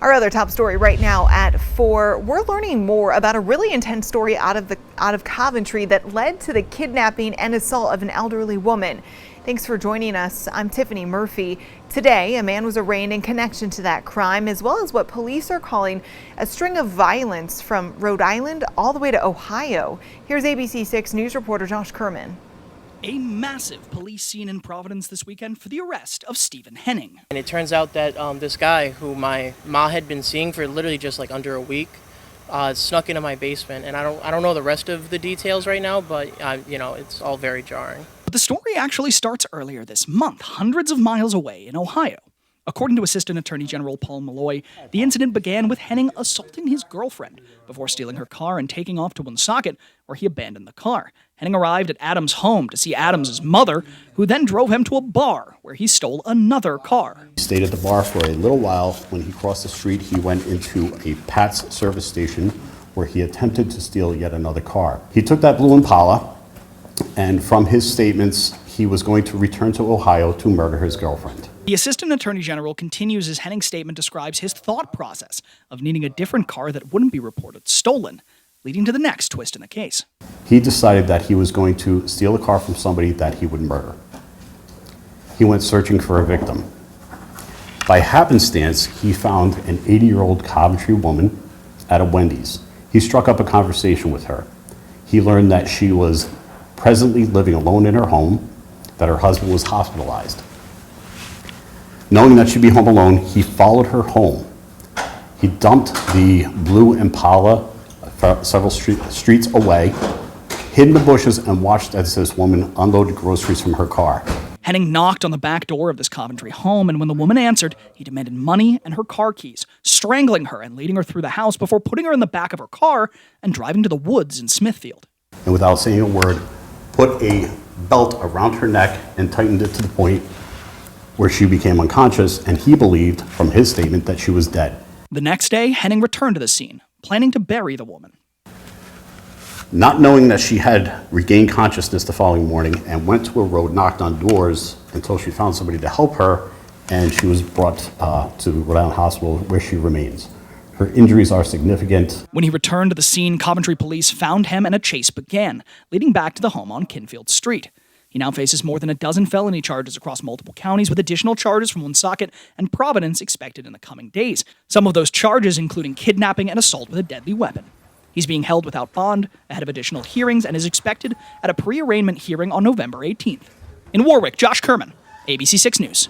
Our other top story right now at 4, we're learning more about a really intense story out of Coventry that led to the kidnapping and assault of an elderly woman. Thanks for joining us. I'm Tiffany Murphy. Today, a man was arraigned in connection to that crime, as well as what police are calling a string of violence from Rhode Island all the way to Ohio. Here's ABC 6 News reporter Josh Kerman. A massive police scene in Providence this weekend for the arrest of Stephen Henning. And it turns out that this guy who my ma had been seeing for literally just like under a week snuck into my basement. And I don't know the rest of the details right now, but it's all very jarring. But the story actually starts earlier this month, hundreds of miles away in Ohio. According to Assistant Attorney General Paul Malloy, the incident began with Henning assaulting his girlfriend before stealing her car and taking off to Woonsocket, where he abandoned the car. Henning arrived at Adams' home to see Adams' mother, who then drove him to a bar where he stole another car. He stayed at the bar for a little while. When he crossed the street, he went into a Pat's service station where he attempted to steal yet another car. He took that blue Impala, and from his statements, he was going to return to Ohio to murder his girlfriend. The Assistant Attorney General continues as Henning's statement describes his thought process of needing a different car that wouldn't be reported stolen, leading to the next twist in the case. He decided that he was going to steal a car from somebody that he would murder. He went searching for a victim. By happenstance, he found an 80-year-old Coventry woman at a Wendy's. He struck up a conversation with her. He learned that she was presently living alone in her home, that her husband was hospitalized. Knowing that she'd be home alone, he followed her home. He dumped the blue Impala several streets away, hid in the bushes, and watched as this woman unloaded groceries from her car. Henning knocked on the back door of this Coventry home, and when the woman answered, he demanded money and her car keys, strangling her and leading her through the house before putting her in the back of her car and driving to the woods in Smithfield. And without saying a word, put a belt around her neck and tightened it to the point where she became unconscious, and he believed from his statement that she was dead. The next day, Henning returned to the scene, planning to bury the woman. Not knowing that she had regained consciousness the following morning, and went to a road, knocked on doors until she found somebody to help her, and she was brought to Rhode Island Hospital, where she remains. Her injuries are significant. When he returned to the scene, Coventry police found him and a chase began, leading back to the home on Kinfield Street. He now faces more than a dozen felony charges across multiple counties, with additional charges from Woonsocket and Providence expected in the coming days. Some of those charges including kidnapping and assault with a deadly weapon. He's being held without bond ahead of additional hearings and is expected at a pre-arraignment hearing on November 18th. In Warwick, Josh Kerman, ABC 6 News.